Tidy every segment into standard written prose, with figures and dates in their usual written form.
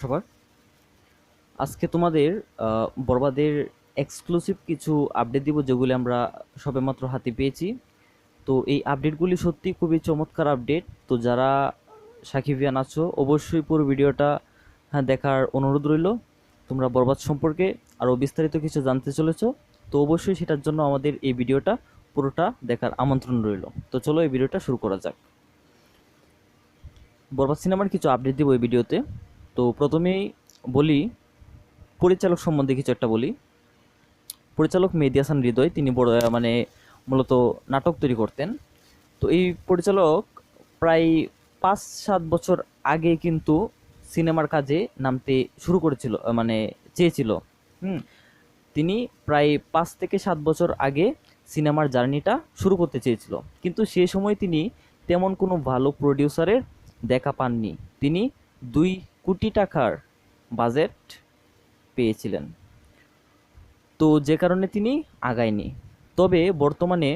সবার আজকে তোমাদের বরবাদের এক্সক্লুসিভ কিছু আপডেট দিব যেগুলি আমরা সবেমাত্র হাতে পেয়েছি। তো এই আপডেটগুলি সত্যি খুবই চমৎকার আপডেট। তো যারা সাকিবিয়ান আছো অবশ্যই পুরো ভিডিওটা দেখার অনুরোধ রইল। তোমরা বরবাদ সম্পর্কে আরও বিস্তারিত কিছু জানতে চলেছো, তো অবশ্যই সেটার জন্য আমাদের এই ভিডিওটা পুরোটা দেখার আমন্ত্রণ রইল। তো চলো এই ভিডিওটা শুরু করা যাক। বরবাদ সিনেমার কিছু আপডেট দিব এই ভিডিওতে। তো প্রথমেই বলি, পরিচালক সম্বন্ধে কিছু একটা বলি। পরিচালক মেহেদী হাসান হৃদয়, তিনি বড় মূলত নাটক তৈরি করতেন। তো এই পরিচালক প্রায় 5-7 বছর আগে কিন্তু সিনেমার কাজে নামতে শুরু করেছিল, চেয়েছিল। হুম তিনি প্রায় 5 থেকে 7 বছর আগে সিনেমার জার্নিটা শুরু করতে চেয়েছিল, কিন্তু সে সময় তিনি তেমন কোনো ভালো প্রডিউসারের দেখা পাননি। তিনি 2 কোটি টাকার বাজেট পেয়েছিলেন, তো যে কারণে তিনি আগায়নি। তবে বর্তমানে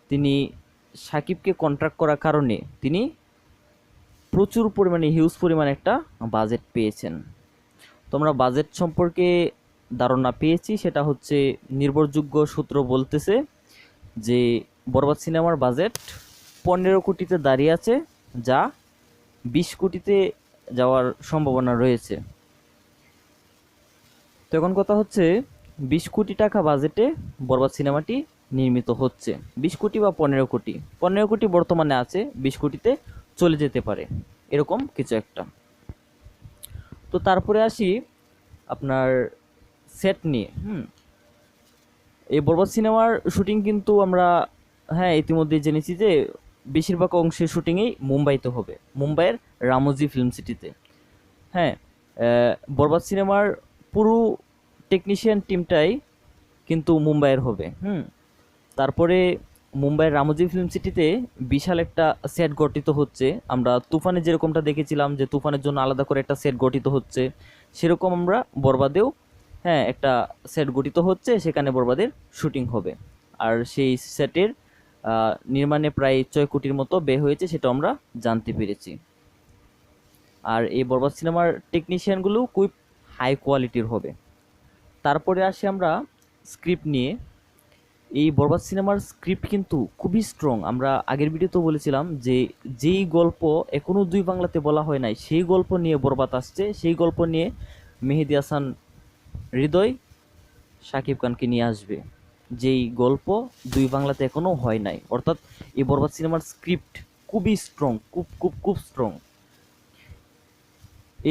তিনি সাকিবকে কন্ট্রাক্ট করার কারণে তিনি প্রচুর পরিমাণে হিউজ পরিমাণে একটা বাজেট পেয়েছেন। তোমরা বাজেট সম্পর্কে ধারণা পেয়েছি, সেটা হচ্ছে নির্ভরযোগ্য সূত্র বলতেছে যে বরবাদ সিনেমার বাজেট 15 কোটিতে দাঁড়িয়ে আছে, যা 20 কোটিতে যাওয়ার সম্ভাবনা রয়েছে। তো এখন কথা হচ্ছে, 20 কোটি টাকা বাজেটে বরবাদ সিনেমাটি নির্মিত হচ্ছে। 20 কোটি বা 15 কোটি, 15 কোটি বর্তমানে আছে, 20 কোটিতে চলে যেতে পারে, এরকম কিছু একটা। তো তারপরে আসি আপনার সেট নিয়ে। এই বরবাদ সিনেমার শুটিং কিন্তু আমরা ইতিমধ্যে জেনেছি যে বেশিরভাগ অংশের শুটিংই মুম্বাইতে হবে, মুম্বাইয়ের রামোজি ফিল্ম সিটিতে। হ্যাঁ বরবাদ সিনেমার পুরো টেকনিশিয়ান টিমটাই কিন্তু মুম্বাইয়ের হবে। তারপরে মুম্বাইয়ের রামোজি ফিল্ম সিটিতে বিশাল একটা সেট গঠিত হচ্ছে। আমরা তুফানে যেরকমটা দেখেছিলাম যে তুফানের জন্য আলাদা করে একটা সেট গঠিত হচ্ছে, সেরকম আমরা বরবাদেও একটা সেট গঠিত হচ্ছে, সেখানে বরবাদের শুটিং হবে। আর সেই সেটের নির্মাণে প্রায় 6 কোটির মতো ব্যয় হয়েছে, সেটা আমরা জানতে পেরেছি। আর এই বরবাদ সিনেমার টেকনিশিয়ানগুলো খুব হাই কোয়ালিটির হবে। তারপরে আসি আমরা স্ক্রিপ্ট নিয়ে। এই বরবাদ সিনেমার স্ক্রিপ্ট কিন্তু খুবই স্ট্রং। আমরা আগের ভিডিওতেও বলেছিলাম যে যেই গল্প এখনও দুই বাংলাতে বলা হয় নাই, সেই গল্প নিয়ে বরবাদ আসছে। সেই গল্প নিয়ে মেহেদী হাসান হৃদয় শাকিব খানকে নিয়ে আসবে, যেই গল্প দুই বাংলাতে এখনও হয় নাই। অর্থাৎ এই বরবাদ সিনেমার স্ক্রিপ্ট খুবই স্ট্রং, খুব খুব খুব স্ট্রং।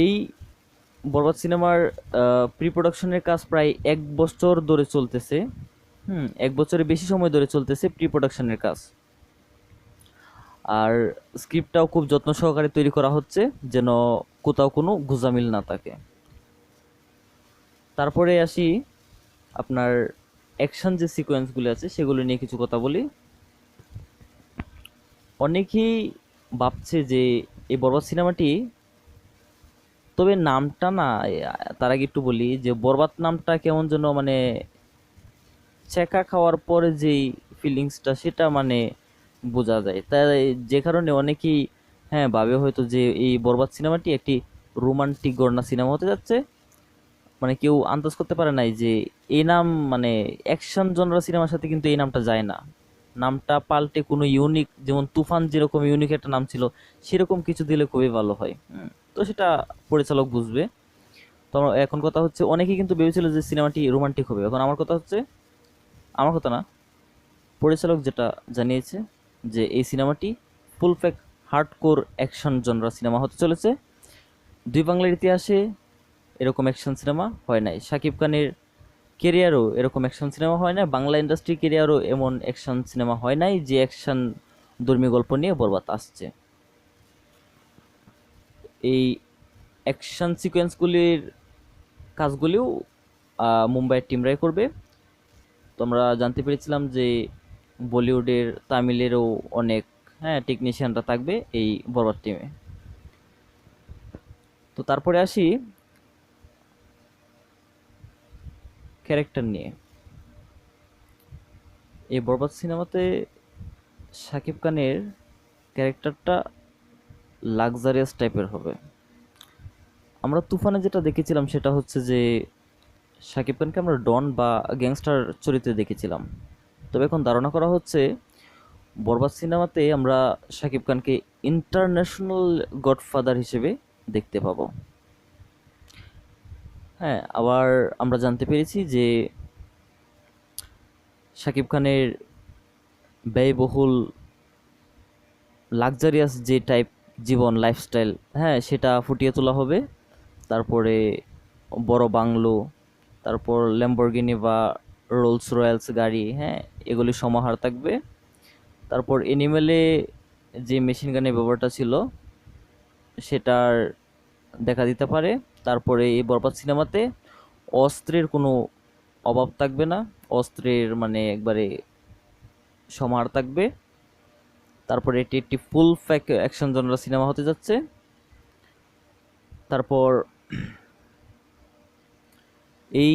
এই বরবাদ সিনেমার প্রি প্রোডাকশনের কাজ প্রায় 1 বছর ধরে চলতেছে। 1 বছরের বেশি সময় ধরে চলতেছে প্রি প্রোডাকশনের কাজ। আর স্ক্রিপ্টটাও খুব যত্ন সহকারে তৈরি করা হচ্ছে, যেন কোথাও কোনো গুজামিল না থাকে। তারপরে আসি আপনার অ্যাকশন যে সিকোয়েন্সগুলো আছে সেগুলো নিয়ে কিছু কথা বলি। অনেকেই ভাবছে যে এই বরবাদ সিনেমাটি, তবে নামটা না, তার আগে একটু বলি যে বরবাদ নামটা কেমন যেন ছেঁকা খাওয়ার পরে যেই ফিলিংসটা সেটা বোঝা যায়। তাই যে কারণে অনেকেই ভাবে হয়তো যে এই বরবাদ সিনেমাটি একটি রোমান্টিক গড়না সিনেমা হতে যাচ্ছে। কেউ আন্দাজ করতে পারে নাই যে এই নাম অ্যাকশন জনরা সিনেমার সাথে কিন্তু এই নামটা যায় না। নামটা পাল্টে কোনো ইউনিক, যেমন তুফান যেরকম ইউনিক একটা নাম ছিল, সেরকম কিছু দিলে খুবই ভালো হয়। তো সেটা পরিচালক বুঝবে। তো এখন কথা হচ্ছে, অনেকেই কিন্তু ভেবেছিল যে সিনেমাটি রোমান্টিক হবে। এখন আমার কথা না, পরিচালক যেটা জানিয়েছে যে এই সিনেমাটি ফুল ফ্যাক হার্ডকোর অ্যাকশন জনরা সিনেমা হতে চলেছে। দুই বাংলার ইতিহাসে এরকম অ্যাকশন সিনেমা হয় নাই, শাকিব খানের কেরিয়ারও এরকম অ্যাকশন সিনেমা হয় নাই, বাংলা ইন্ডাস্ট্রি কেরিয়ারও এমন অ্যাকশন সিনেমা হয় নাই যে অ্যাকশন ধর্মী গল্প নিয়ে বরবাদ আসছে। এই অ্যাকশন সিকোয়েন্সগুলির কাজগুলিও মুম্বাইয়ের টিমরাই করবে। তো আমরা জানতে পেরেছিলাম যে বলিউডের, তামিলেরও অনেক টেকনিশিয়ানরা থাকবে এই বরবাদ টিমে। তো তারপরে আসি ক্যারেক্টার নিয়ে। এই বরবাদ সিনেমাতে শাকিব খানের ক্যারেক্টারটা লাক্সারিয়াস টাইপের হবে। আমরা তুফানে যেটা দেখেছিলাম সেটা হচ্ছে যে শাকিব খানকে আমরা ডন বা গ্যাংস্টার চরিত্রে দেখেছিলাম, তবে এখন ধারণা করা হচ্ছে বরবাদ সিনেমাতে আমরা শাকিব খানকে ইন্টারন্যাশনাল গডফাদার হিসেবে দেখতে পাবো। হ্যাঁ, আবার আমরা জানতে পেরেছি যে শাকিব খানের ব্যয়বহুল লাক্সারিয়াস যে টাইপ জীবন লাইফস্টাইল, হ্যাঁ সেটা ফুটিয়ে তোলা হবে। তারপরে বড় বাংলো, তারপর ল্যাম্বরগিনি বা রোলস রয়্যালস গাড়ি, হ্যাঁ এগুলি সমাহার থাকবে। তারপর এনিমেলে যে মেশিন গানের ব্যাপারটা ছিল সেটার দেখা দিতে পারে। তারপরে এই বরবাদ সিনেমাতে অস্ত্রের কোনো অভাব থাকবে না, অস্ত্রের মানে একবারে সমাহার থাকবে। তারপরে এটি একটি ফুল ফ্যাক অ্যাকশন জনরা সিনেমা হতে যাচ্ছে। তারপর এই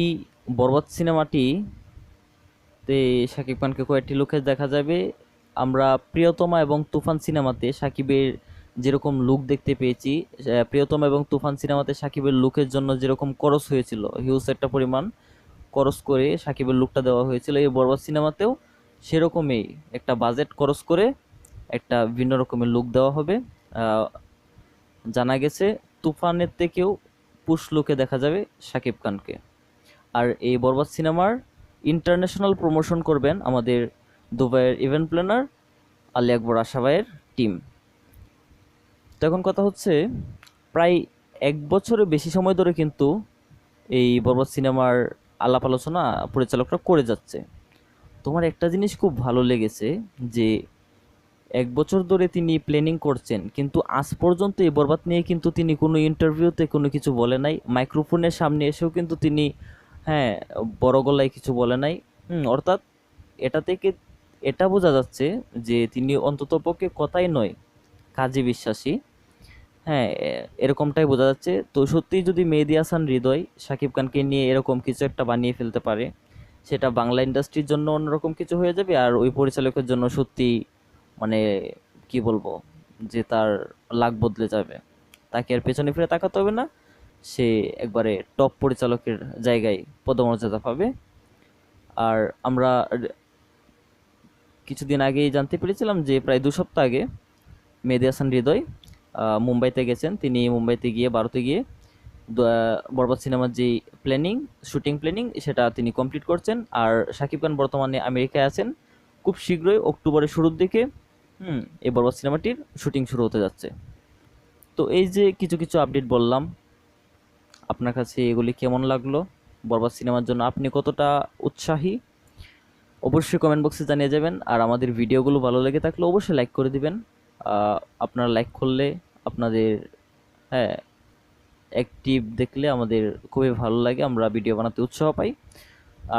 বরবাদ সিনেমাটিতে শাকিব খানকে কয়েকটি লুকে দেখা যাবে। আমরা প্রিয়তমা এবং তুফান সিনেমাতে শাকিবের যেরকম লুক দেখতে পেয়েছি, প্রিয়তমা এবং তুফান সিনেমাতে শাকিবের লুকের জন্য যেরকম খরচ হয়েছিল, হিউজ একটা পরিমাণ খরচ করে শাকিবের লুকটা দেওয়া হয়েছিল, এই বরবাদ সিনেমাতেও সেরকমই একটা বাজেট খরচ করে একটা ভিন্ন রকমের লুক দেওয়া হবে। জানা গেছে তুফানের থেকেও পুশ লুকে দেখা যাবে শাকিব খানকে। আর এই বরবাদ সিনেমার ইন্টারন্যাশনাল প্রমোশন করবেন আমাদের দুবাইয়ের ইভেন্ট প্ল্যানার আলী আকবর আশা ভাইয়ের টিম। তো এখন কথা হচ্ছে, প্রায় 1 বছরের বেশি সময় ধরে কিন্তু এই বরবাদ সিনেমার আলাপ আলোচনা পরিচালকরা করে যাচ্ছে। তোমার একটা জিনিস খুব ভালো লেগেছে যে 1 বছর ধরে তিনি প্ল্যানিং করছেন, কিন্তু আজ পর্যন্ত এই বরবাদ নিয়ে কিন্তু তিনি কোনো ইন্টারভিউতে কোনো কিছু বলে নাই, মাইক্রোফোনের সামনে এসেও কিন্তু তিনি হ্যাঁ বড় গলায় কিছু বলে নাই। অর্থাৎ এটা থেকে এটা বোঝা যাচ্ছে যে তিনি অন্ততপক্ষে কথাই নয় কাজে বিশ্বাসী। হ্যাঁ, এরকমটাই বোঝা যাচ্ছে। তো সত্যিই যদি মেহেদী হাসান হৃদয় শাকিব খানকে নিয়ে এরকম কিছু একটা বানিয়ে ফেলতে পারে, সেটা বাংলা ইন্ডাস্ট্রির জন্য অন্যরকম কিছু হয়ে যাবে, আর ওই পরিচালকের জন্য সত্যি মানে কি বলবো যে তার লাক বদলে যাবে। তাকে আর পেছনে ফিরে তাকাতে হবে না, সে একবারে টপ পরিচালকের জায়গায় পদমর্যাদা পাবে। আর আমরা কিছুদিন আগেই জানতে পেরেছিলাম যে প্রায় 2 সপ্তাহ আগে মেহেদী হাসান হৃদয় মুম্বাইতে গেছেন। তিনি মুম্বাইতে গিয়ে ভারতে গিয়ে বরবাদ সিনেমার যে শুটিং প্ল্যানিং সেটা তিনি কমপ্লিট করছেন। আর শাকিব খান বর্তমানে আমেরিকায় আছেন, খুব শীঘ্রই অক্টোবরের শুরুর দিকে এই বরবাদ সিনেমাটির শুটিং শুরু হতে যাচ্ছে। তো এই যে কিছু কিছু আপডেট বললাম, আপনার কাছে এগুলি কেমন লাগলো? বরবাদ সিনেমার জন্য আপনি কতটা উৎসাহী? অবশ্যই কমেন্ট বক্সে জানিয়ে যাবেন। আর আমাদের ভিডিওগুলো ভালো লেগে থাকলে অবশ্যই লাইক করে দিবেন। আপনারা লাইক করলে আপনাদের হ্যাঁ অ্যাক্টিভ দেখলে আমাদের খুবই ভালো লাগে, আমরা ভিডিও বানাতে উৎসাহ পাই।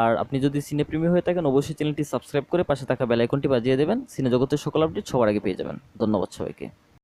আর আপনি যদি সিনেপ্রেমী হয়ে থাকেন অবশ্যই চ্যানেলটি সাবস্ক্রাইব করে পাশে থাকা বেল আইকনটি বাজিয়ে দেবেন, সিনে জগতের সকল আপডেট সবার আগে পেয়ে যাবেন। ধন্যবাদ সবাইকে।